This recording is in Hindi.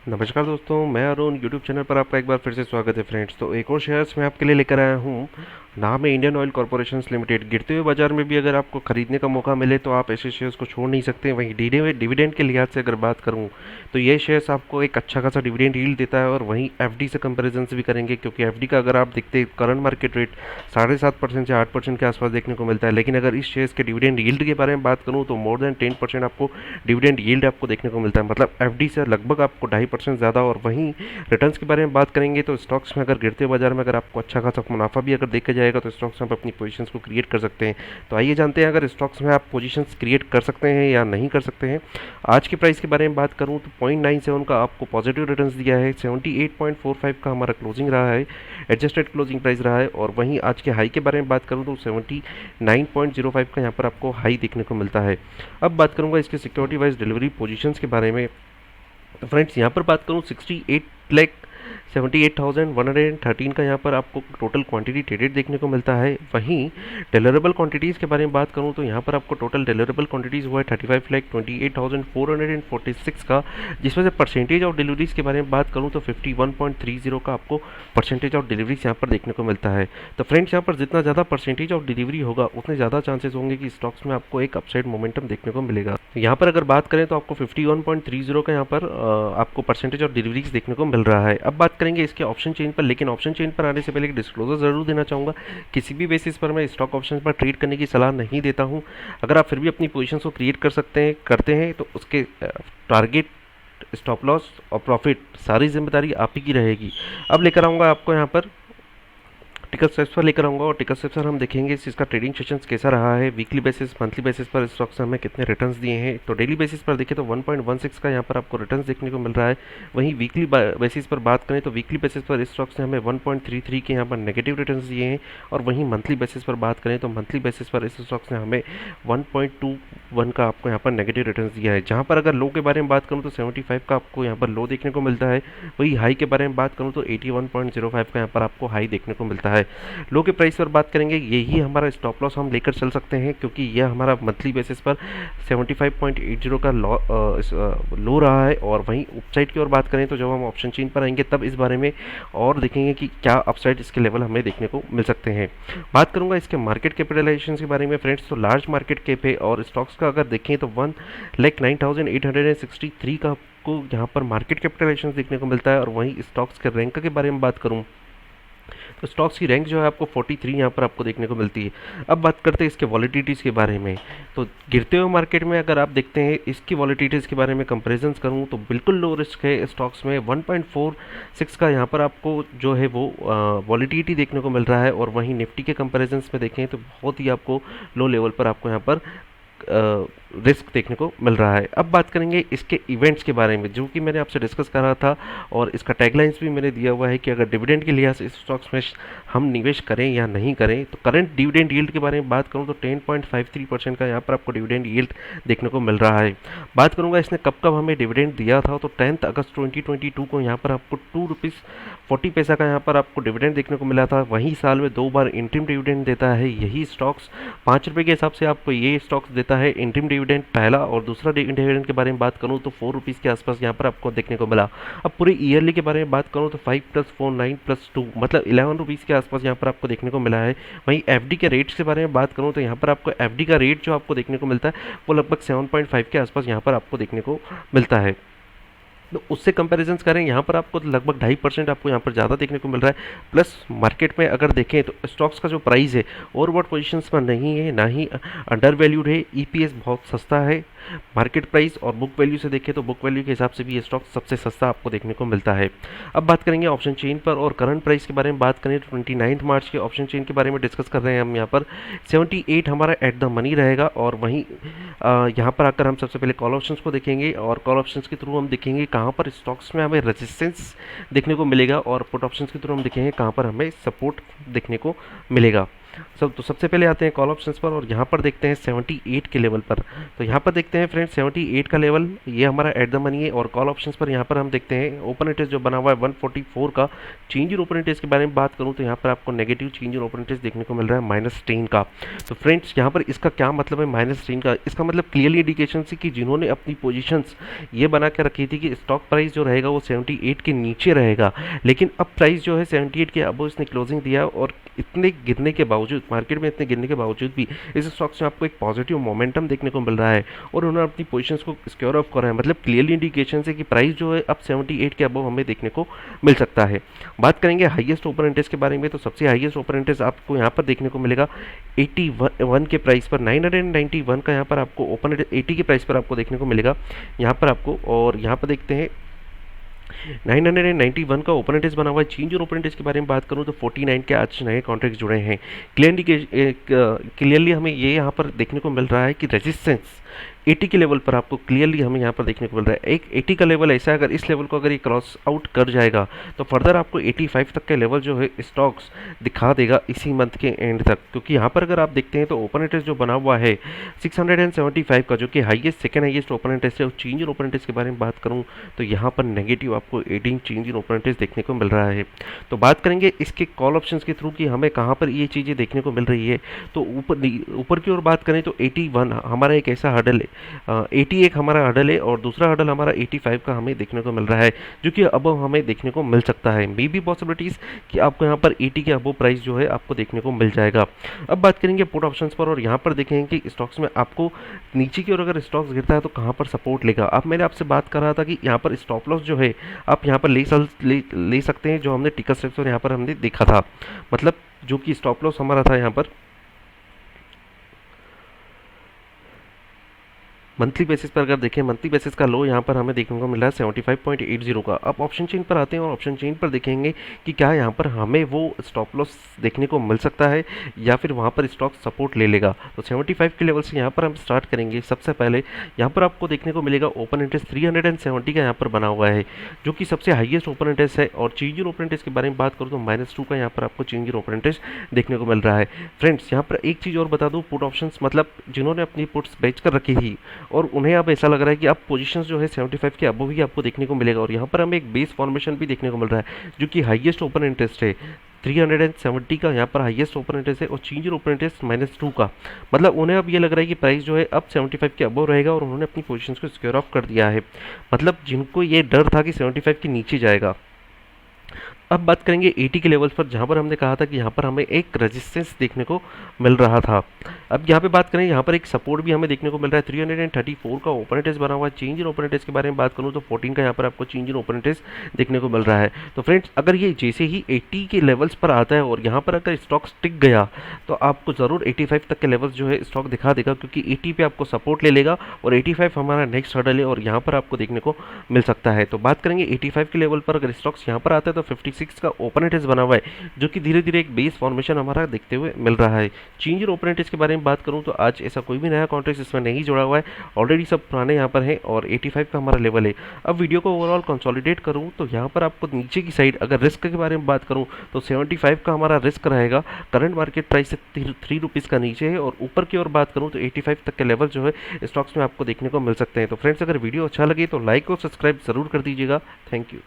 नमस्कार दोस्तों, मैं अरुण यूट्यूब चैनल पर आपका एक बार फिर से स्वागत है फ्रेंड्स। तो एक और शेयर्स मैं आपके लिए लेकर आया हूँ। नाम है इंडियन ऑयल कॉरपोरेशन लिमिटेड। गिरते हुए बाजार में भी अगर आपको खरीदने का मौका मिले तो आप ऐसे शेयर्स को छोड़ नहीं सकते। वहीं डिविडेंड के लिहाज से अगर बात करूँ तो ये शेयर्स आपको एक अच्छा खासा डिविडेंड यील्ड देता है। और वहीं एफडी से कंपैरिजन भी करेंगे, क्योंकि एफडी का अगर आप देखते करंट मार्केट रेट 7.5% से 8% के आसपास देखने को मिलता है। लेकिन अगर इस शेयर्स के डिविडेंड यील्ड के बारे में बात करूँ तो मोर देन 10% आपको डिविडेंड यील्ड आपको देखने को मिलता है। मतलब एफडी से लगभग आपको 2.5% ज़्यादा। और वहीं रिटर्न्स के बारे में बात करेंगे तो स्टॉक्स में अगर गिरते बाजार में अगर आपको अच्छा खासा मुनाफा भी अगर देखा जाएगा तो स्टॉक्स में आप अपनी पोजीशंस को क्रिएट कर सकते हैं। तो आइए जानते हैं अगर स्टॉक्स में आप पोजीशंस क्रिएट कर सकते हैं या नहीं कर सकते हैं। आज की प्राइस के बारे में बात करूं तो 0.97 का आपको पॉजिटिव रिटर्न्स दिया है। 78.45 का हमारा क्लोजिंग रहा है, एडजस्टेड क्लोजिंग प्राइस रहा है। और वहीं आज के हाई के बारे में बात करूं तो 79.05 का यहाँ पर आपको हाई देखने को मिलता है। अब बात करूंगा इसके सिक्योरिटी वाइज डिलीवरी पोजीशंस के बारे में। तो फ्रेंड्स यहाँ पर बात करूँ 68,78,113 का यहाँ पर आपको टोटल क्वांटिटी ट्रेडेड देखने को मिलता है। वहीं डिलरेबल क्वांटिटीज़ के बारे में बात करूँ तो यहाँ पर आपको टोटल डिलरेबल क्वांटिटीज़ हुआ है 35,28,446 का, जिसमें से परसेंटेज ऑफ डिलीवरीज़ के बारे में बात करूँ तो 51.30 का आपको परसेंटेज ऑफ डिलीवरीज यहाँ पर देखने को मिलता है। तो फ्रेंड्स यहाँ पर जितना ज़्यादा परसेंटेज ऑफ डिलीवरी होगा उतने ज़्यादा चांसेस होंगे कि स्टॉक्स में आपको एक अपसाइड मोमेंटम देखने को मिलेगा। यहाँ पर अगर बात करें तो आपको 51.30 का यहाँ पर आपको परसेंटेज ऑफ डिलीवरीज देखने को मिल रहा है। अब बात करेंगे इसके ऑप्शन चेन पर, लेकिन ऑप्शन चेन पर आने से पहले एक डिस्क्लोजर ज़रूर देना चाहूँगा। किसी भी बेसिस पर मैं स्टॉक ऑप्शन पर ट्रेड करने की सलाह नहीं देता हूँ। अगर आप फिर भी अपनी पोजीशन को क्रिएट करते हैं तो उसके टारगेट, स्टॉप लॉस और प्रॉफिट सारी जिम्मेदारी आप ही की रहेगी। अब लेकर आऊँगा आपको यहाँ पर टिकट स्टेप्स पर लेकर आऊँगा, और टिकट स्टेप्स पर हम देखेंगे इसका ट्रेडिंग सेशंस कैसा रहा है, वीकली बेसिस मंथली बेसिस पर स्टॉक्स ने हमें कितने रिटर्न्स दिए हैं। तो डेली बेसिस पर देखें तो 1.16 का यहाँ पर आपको रिटर्न्स देखने को मिल रहा है। वहीं वीकली बेसिस पर बात करें तो वीकली बेसिस पर स्टॉक्स ने हमें 1.33 के यहाँ पर नेगेटिव रिटर्न्स दिए हैं। और वहीं मंथली बेसिस पर बात करें तो मंथली बेसिस पर इस स्टॉक्स ने हमें 1.21 का आपको यहाँ पर नेगेटिव रिटर्न्स दिया है। जहाँ पर अगर लो के बारे में बात करूँ तो 75 का आपको यहाँ पर लो देखने को मिलता है। वही हाई के बारे में बात करूँ तो 81.05 का यहाँ पर आपको हाई देखने को मिलता है। लो के प्राइस पर बात करेंगे, यही हमारा स्टॉप लॉस हम लेकर चल सकते हैं, क्योंकि यह हमारा मंथली बेसिस पर 75.80 का लो रहा है। और वहीं अपसाइड की ओर बात करें तो जब हम ऑप्शन चेन पर आएंगे तब इस बारे में और देखेंगे कि क्या अपसाइड इसके लेवल हमें देखने को मिल सकते हैं। बात करूंगा इसके मार्केट कैपिटलाइजेशन के बारे में फ्रेंड्स। तो लार्ज मार्केट कैप है और स्टॉक्स का अगर देखें तो 1,09,863 का आपको यहाँ पर मार्केट कैपिटलाइजेशन देखने को मिलता है। और वहीं स्टॉक्स के रैंक के बारे में बात करूँ तो स्टॉक्स की रैंक जो है आपको 43 यहाँ पर आपको देखने को मिलती है। अब बात करते हैं इसके वॉलिटिलिटीज़ के बारे में। तो गिरते हुए मार्केट में अगर आप देखते हैं इसकी वॉलिटिलिटीज़ के बारे में कंपैरिजंस करूँ तो बिल्कुल लो रिस्क है स्टॉक्स में। 1.46 का यहाँ पर आपको जो है वो वॉलिटिलिटी देखने को मिल रहा है। और वहीं निफ्टी के कंपैरिजंस में देखें तो बहुत ही आपको लो लेवल पर आपको यहाँ पर रिस्क देखने को मिल रहा है। अब बात करेंगे इसके इवेंट्स के बारे में, जो कि मैंने आपसे डिस्कस करा था। और इसका टैगलाइंस भी मैंने दिया हुआ है कि अगर डिविडेंड के लिहाज से इस स्टॉक्स में हम निवेश करें या नहीं करें। तो करंट डिविडेंड यील्ड के बारे में बात करूं तो 10.53% का यहाँ पर आपको डिविडेंड यील्ड देखने को मिल रहा है। बात करूंगा इसने कब कब हमें डिविडेंड दिया था, तो 10 अगस्त 2022 को यहाँ पर आपको ₹2.40 का यहाँ पर आपको डिविडेंड देखने को मिला था। वहीं साल में 2 बार इंटरिम डिविडेंड देता है यही स्टॉक्स। ₹5 के हिसाब से आपको ये स्टॉक्स देता है इंटरिम डिविडेंड पहला। और दूसरा डिविडेंड के बारे में बात करूँ तो ₹4 के आसपास यहाँ पर आपको देखने को मिला। अब पूरे ईयरली के बारे में बात करूँ तो 5 + 4 9 + 2 मतलब ₹11 के आसपास यहाँ पर आपको देखने को मिला है। वहीं एफडी के रेट्स के बारे में बात करूँ तो यहाँ पर आपको एफडी का रेट जो आपको देखने को मिलता है वो लगभग 7.5 के आसपास यहाँ पर आपको देखने को मिलता है। तो उससे कंपैरिजंस करें यहाँ पर आपको लगभग 2.5% आपको यहाँ पर ज़्यादा देखने को मिल रहा है। प्लस मार्केट में अगर देखें तो स्टॉक्स का जो प्राइस है ओवरबॉट पोजीशंस पर नहीं है, ना ही अंडर वैल्यूड है। ईपीएस बहुत सस्ता है। मार्केट प्राइस और बुक वैल्यू से देखें तो बुक वैल्यू के हिसाब से भी ये स्टॉक सबसे सस्ता आपको देखने को मिलता है। अब बात करेंगे ऑप्शन चेन पर और करंट प्राइस के बारे में बात करें तो 29 मार्च के ऑप्शन चेन के बारे में डिस्कस कर रहे हैं हम यहाँ पर। 78 हमारा एट द मनी रहेगा। और वहीं यहाँ पर आकर हम सबसे पहले कॉल ऑप्शंस को देखेंगे और कॉल ऑप्शंस के थ्रू हम देखेंगे कहाँ पर स्टॉक्स में हमें रेजिस्टेंस देखने को मिलेगा। और पुट ऑप्शंस के थ्रू हम देखेंगे कहाँ पर हमें सपोर्ट देखने को मिलेगा। तो सबसे पहले आते हैं कॉल ऑप्शंस पर और यहाँ पर देखते हैं 78 के लेवल पर। तो यहाँ पर देखते हैं फ्रेंड्स 78 का लेवल ये हमारा एट द मनी है। और कॉल ऑप्शंस पर यहाँ पर हम देखते हैं ओपन इंटरेस्ट जो बना हुआ है 144 का। चेंज इन ओपन इंटरेस्ट के बारे में बात करूँ तो यहाँ पर आपको negative change in open interest देखने को मिल रहा है -10 का। तो फ्रेंड्स यहाँ पर इसका क्या मतलब है -10 का? इसका मतलब क्लियरली इंडिकेशन से कि जिन्होंने अपनी पोजीशंस ये बना के रखी थी कि स्टॉक प्राइस जो रहेगा वो 78 के नीचे रहेगा, लेकिन अब प्राइस जो है 78 के अबव इसने क्लोजिंग दिया और इतने गिरने के बावजूद, मार्केट में इतने गिरने के बावजूद भी इस स्टॉक्स में आपको एक पॉजिटिव मोमेंटम देखने को मिल रहा है और उन्होंने अपनी पोजीशंस को सिक्योर ऑफ करा है। मतलब क्लियरली इंडिकेशन है कि प्राइस जो है अब 78 के अबव हमें देखने को मिल सकता है। बात करेंगे हाईएस्ट ओपन इंटरेस्ट के बारे में, तो सबसे हाईएस्ट ओपन इंटरेस्ट आपको यहाँ पर देखने को मिलेगा 81 के प्राइस पर, 991 का यहाँ पर आपको ओपन 80 के प्राइस पर आपको देखने को मिलेगा यहाँ पर आपको। और यहाँ पर देखते हैं 991 का ओपन इंटरेस्ट बना हुआ है। चेंज और ओपन इंटरेस्ट के बारे में बात करूँ तो 49 के आज नए कॉन्ट्रैक्ट जुड़े हैं। क्लियरली हमें ये यहाँ पर देखने को मिल रहा है कि रेजिस्टेंस 80 के लेवल पर आपको क्लियरली हमें यहाँ पर देखने को मिल रहा है। एक 80 का लेवल ऐसा है, अगर इस लेवल को अगर ये क्रॉस आउट कर जाएगा तो फर्दर आपको 85 तक के लेवल जो है स्टॉक्स दिखा देगा इसी मंथ के एंड तक। क्योंकि यहाँ पर अगर आप देखते हैं तो ओपन इंटरेस्ट जो बना हुआ है 675 का, जो कि highest second highest open interest है। और चेंज इन ओपन इंटरेस्ट के बारे में बात करूँ तो यहाँ पर नेगेटिव आपको 18 चेंज इन ओपन इंटरेस्ट देखने को मिल रहा है। तो बात करेंगे इसके कॉल ऑप्शन के थ्रू कि हमें कहाँ पर ये चीज़ें देखने को मिल रही है। तो ऊपर की ओर बात करें तो 81 हमारा एक ऐसा हर्डल है, 80 एक हमारा हर्डल है और दूसरा हर्डल हमारा 85 का हमें देखने को मिल रहा है, जो कि अबव हमें देखने को मिल सकता है। मे बी पॉसिबिलिटीज़ कि आपको यहाँ पर 80 के अबव प्राइस जो है आपको देखने को मिल जाएगा। अब बात करेंगे पुट ऑप्शंस पर और यहाँ पर देखेंगे कि स्टॉक्स में आपको नीचे की ओर अगर स्टॉक्स गिरता है तो कहाँ पर सपोर्ट लेगा। अब मैंने आपसे बात कर रहा था कि यहाँ पर स्टॉप लॉस जो है आप यहाँ पर ले सकते हैं, जो हमने टिकट स्ट्रक्चर यहाँ पर हमने देखा था। मतलब जो कि स्टॉप लॉस हमारा था यहाँ पर मंथली बेसिस पर, अगर देखें मंथली बेसिस का लो यहाँ पर हमें देखने को मिल रहा है 75.80 का। अब ऑप्शन चेन पर आते हैं और ऑप्शन चेन पर देखेंगे कि क्या यहाँ पर हमें वो स्टॉप लॉस देखने को मिल सकता है या फिर वहाँ पर स्टॉक सपोर्ट ले लेगा। तो 75 के लेवल से यहाँ पर हम स्टार्ट करेंगे। सबसे पहले यहाँ पर आपको देखने को मिलेगा ओपन इंटरेस्ट 370 का यहाँ पर बना हुआ है, जो कि सबसे हाईएस्ट ओपन इंटरेस्ट है। और चेंज इन ओपन इंटरेस्ट के बारे में बात करूँ तो -2 का यहाँ पर आपको चेंज इन ओपन इंटरेस्ट देखने को मिल रहा है। फ्रेंड्स यहाँ पर एक चीज़ और बता दूँ, पुट ऑप्शन मतलब जिन्होंने अपनी पुट्स बेच कर रखी थी और उन्हें अब ऐसा लग रहा है कि अब पोजीशंस जो है 75 के अबव ही आपको देखने को मिलेगा। और यहाँ पर हमें एक बेस फॉर्मेशन भी देखने को मिल रहा है, जो कि हाईएस्ट ओपन इंटरेस्ट है 370 का यहाँ पर हाईएस्ट ओपन इंटरेस्ट है। और चेंज इन ओपन इंटरेस्ट -2 का, मतलब उन्हें अब ये लग रहा है कि प्राइस जो है अब 75 के अबव रहेगा और उन्होंने अपनी पोजीशंस को सिक्योर ऑफ कर दिया है। मतलब जिनको ये डर था कि 75 के नीचे जाएगा। अब बात करेंगे 80 के लेवल्स पर, जहाँ पर हमने कहा था कि यहाँ पर हमें एक रेजिस्टेंस देखने को मिल रहा था। अब यहाँ पे बात करें, यहाँ पर एक सपोर्ट भी हमें देखने को मिल रहा है 334 का ओपन इंटरेस्ट बना हुआ है। चेंज इन ओपन इंटरेस्ट के बारे में बात करूँ तो 14 का यहाँ पर आपको चेंज इन ओपन इंटरेस्ट देखने को मिल रहा है। तो फ्रेंड्स अगर ये जैसे ही 80 के लेवल्स पर आता है और यहाँ पर अगर स्टॉक टिक गया तो आपको ज़रूर 85 तक के लेवल्स जो है स्टॉक दिखा देगा, क्योंकि 80 पे आपको सपोर्ट ले लेगा और 85 हमारा नेक्स्ट हर्डल है और यहाँ पर आपको देखने को मिल सकता है। तो बात करेंगे 85 के लेवल पर अगर स्टॉक्स यहाँ पर आता है तो 56 का ओपन इंटरेस्ट बना हुआ है, जो कि धीरे धीरे एक बेस फॉर्मेशन हमारा देखते हुए मिल रहा है। चेंज इन ओपन इंटरेस्ट के बारे में बात करूं तो आज ऐसा कोई भी नया कॉन्ट्रैक्ट इसमें नहीं जुड़ा हुआ है, ऑलरेडी सब पुराने यहाँ पर हैं और 85 का हमारा लेवल है। अब वीडियो को ओवरऑल कंसोलिडेट करूं तो यहाँ पर आपको नीचे की साइड अगर रिस्क के बारे में बात करूं तो 75 का हमारा रिस्क रहेगा, करंट मार्केट प्राइस से 3 रुपीज़ का नीचे है। और ऊपर की ओर बात करूँ तो 85 तक के लेवल जो है स्टॉक्स में आपको देखने को मिल सकते हैं। तो फ्रेंड्स अगर वीडियो अच्छा लगे तो लाइक और सब्सक्राइब ज़रूर कर दीजिएगा। Thank you.